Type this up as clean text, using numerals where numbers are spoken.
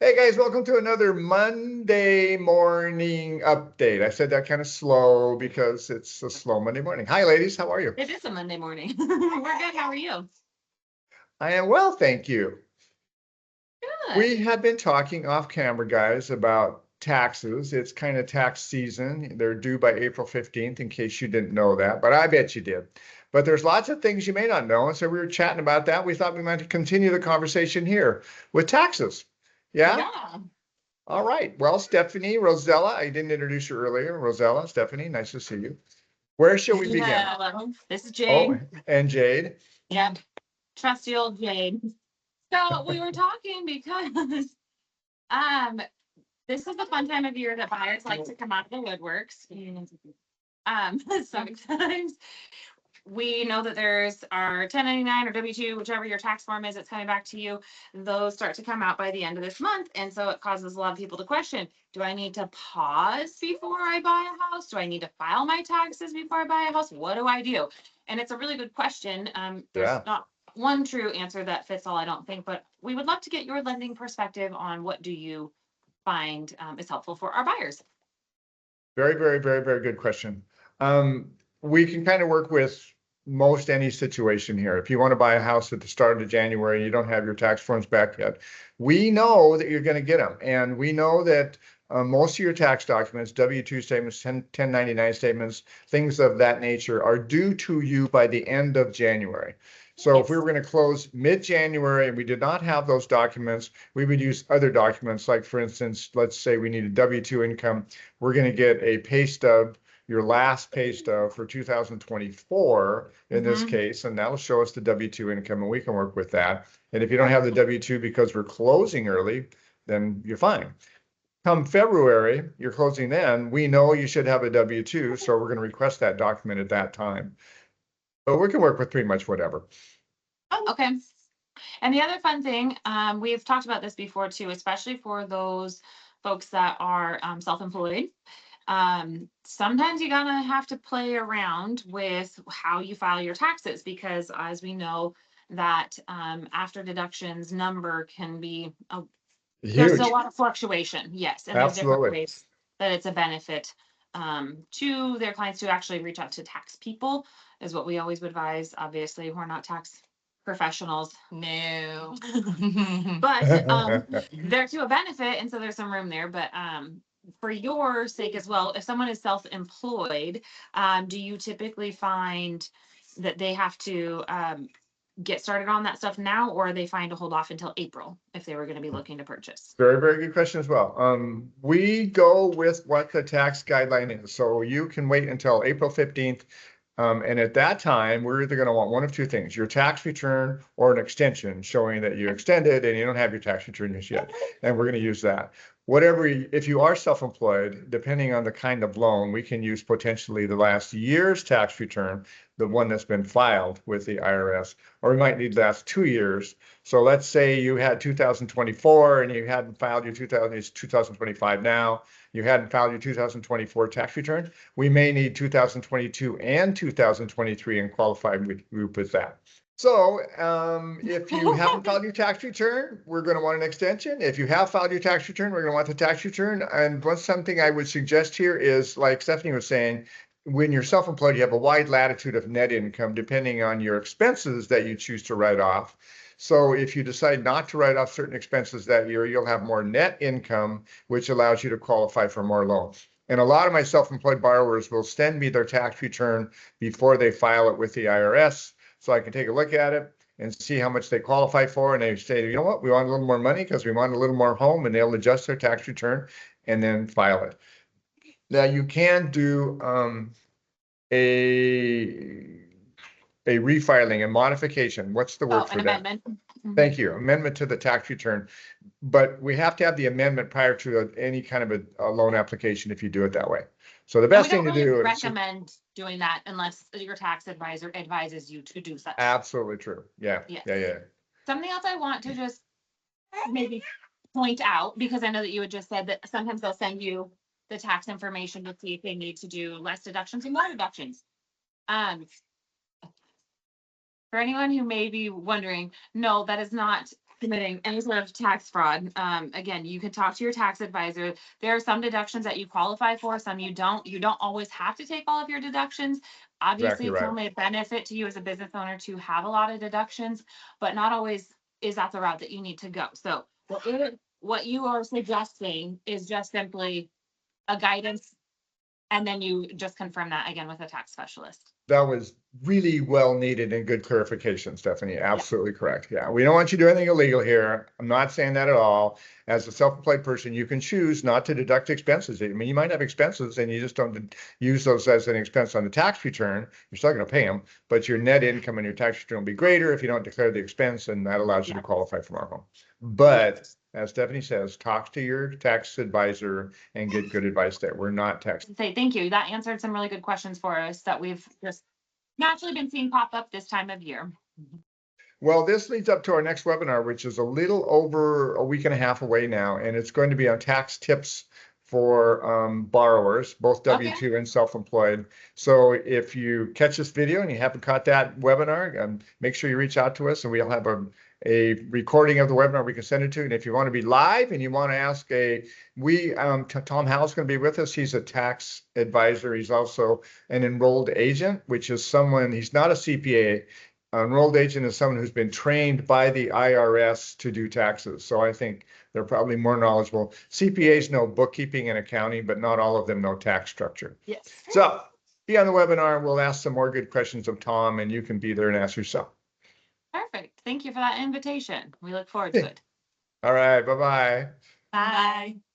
Hey guys, welcome to another Monday morning update. I said that kind of slow because it's a slow Monday morning. Hi ladies, how are you? It is a Monday morning. We're good. How are you? I am well, thank you. We Good. have been talking off camera, guys, about taxes. It's kind of tax season. They're due by April 15th, in case you didn't know that, but I bet you did. But there's lots of things you may not know. And so we were chatting about that. We thought we might continue the conversation here with taxes. Yeah? Yeah. All right. Well, Stephanie, Rosella, I didn't introduce you earlier. Rosella, Stephanie, nice to see you. Where shall we begin? Hello. This is Oh, Jade. and Jade. Yep. Trusty old Jade. So we were talking because um this is the fun time of year that buyers like to come out of the woodworks. Sometimes we know that there's our 1099 or W-2, whichever your tax form is, it's coming back to you. Those start to come out by the end of this month. And so it causes a lot of people to question, do I need to pause before I buy a house? Do I need to file my taxes before I buy a house? What do I do? And it's a really good question. There's Yeah. not one true answer that fits all, I don't think, but we would love to get your lending perspective on what do you find is helpful for our buyers. Very, very, very, very good question. We can kind of work with most any situation here. If you want to buy a house at the start of January, and you don't have your tax forms back yet. We know that you're going to get them. And we know that most of your tax documents, W-2 statements, 1099 statements, things of that nature are due to you by the end of January. So if we were Yes. going to close mid-January and we did not have those documents, we would use other documents. Like for instance, let's say we need a W-2 income. We're going to get a pay stub, your last pay stub for 2024 in this Mm-hmm. case, and that'll show us the W-2 income and we can work with that. And if you don't have the W-2 because we're closing early, then you're fine. Come February, you're closing then, we know you should have a W-2, so we're going to request that document at that time. But we can work with pretty much whatever. Oh, okay. And the other fun thing, we've talked about this before too, especially for those folks that are self-employed. Sometimes you're gonna have to play around with how you file your taxes because, as we know, that after deductions number can be there's a Huge. lot of fluctuation. Yes, and there's different Absolutely. ways that it's a benefit to their clients to actually reach out to tax people is what we always would advise. Obviously, we're not tax professionals. No. But they're to a benefit, and so there's some room there. But for your sake as well, if someone is self-employed, do you typically find that they have to get started on that stuff now, or are they fine to hold off until April if they were going to be looking to purchase? Very, very good question as well. We go with what the tax guideline is. So you can wait until April 15th. And at that time, we're either going to want one of two things, your tax return or an extension showing that you extended and you don't have your tax return just yet. And we're going to use that. Whatever, if you are self-employed, depending on the kind of loan, we can use potentially the last year's tax return, the one that's been filed with the IRS, or we might need the last 2 years. So let's say you had 2024 and you hadn't filed your 2025 now, you hadn't filed your 2024 tax return. We may need 2022 and 2023 and qualify group with that. So if you haven't filed your tax return, we're going to want an extension. If you have filed your tax return, we're going to want the tax return. And one something I would suggest here is, like Stephanie was saying, when you're self-employed, you have a wide latitude of net income depending on your expenses that you choose to write off. So if you decide not to write off certain expenses that year, you'll have more net income, which allows you to qualify for more loans. And a lot of my self-employed borrowers will send me their tax return before they file it with the IRS, so I can take a look at it and see how much they qualify for. And they say, you know what, we want a little more money because we want a little more home, and they'll adjust their tax return and then file it. Now you can do a refiling, a modification. What's the word Oh, for an that? amendment. Thank you. Amendment to the tax return. But we have to have the amendment prior to any kind of a loan application if you do it that way. So the And we best thing don't to really do is recommend doing that unless your tax advisor advises you to do such. absolutely true. Yeah, Yes. yeah, yeah. Something else I want to just maybe point out, because I know that you had just said that sometimes they'll send you the tax information to see if they need to do less deductions or more deductions. For anyone who may be wondering, no, that is not committing any sort of tax fraud, again, you can talk to your tax advisor. There are some deductions that you qualify for, some you don't. You don't always have to take all of your deductions. Obviously, Exactly it's right. only a benefit to you as a business owner to have a lot of deductions, but not always is that the route that you need to go. So what you are suggesting is just simply a guidance, and then you just confirm that again with a tax specialist. That was really well needed and good clarification, Stephanie. Absolutely correct. Yeah, we don't want you to do anything illegal here. I'm not saying that at all. As a self-employed person, you can choose not to deduct expenses. I mean, you might have expenses and you just don't use those as an expense on the tax return. You're still going to pay them, but your net income and your tax return will be greater if you don't declare the expense, and that allows you to qualify for more home. But as Stephanie says, talk to your tax advisor and get good advice there. We're not tax. Say thank you. That answered some really good questions for us that we've just naturally been seeing pop up this time of year. Well, this leads up to our next webinar, which is a little over a week and a half away now, and it's going to be on tax tips for borrowers, both W-2 and self-employed. So if you catch this video and you haven't caught that webinar, make sure you reach out to us, and we'll have a recording of the webinar we can send it to. And if you want to be live and you want to ask Tom Howell's going to be with us. He's a tax advisor. He's also an enrolled agent, which is someone, he's not a CPA. Enrolled agent is someone who's been trained by the IRS to do taxes. So I think they're probably more knowledgeable. CPAs know bookkeeping and accounting, but not all of them know tax structure. Yes. So be on the webinar. We'll ask some more good questions of Tom, and you can be there and ask yourself. Perfect. Thank you for that invitation. We look forward to it. All right. Bye-bye. Bye.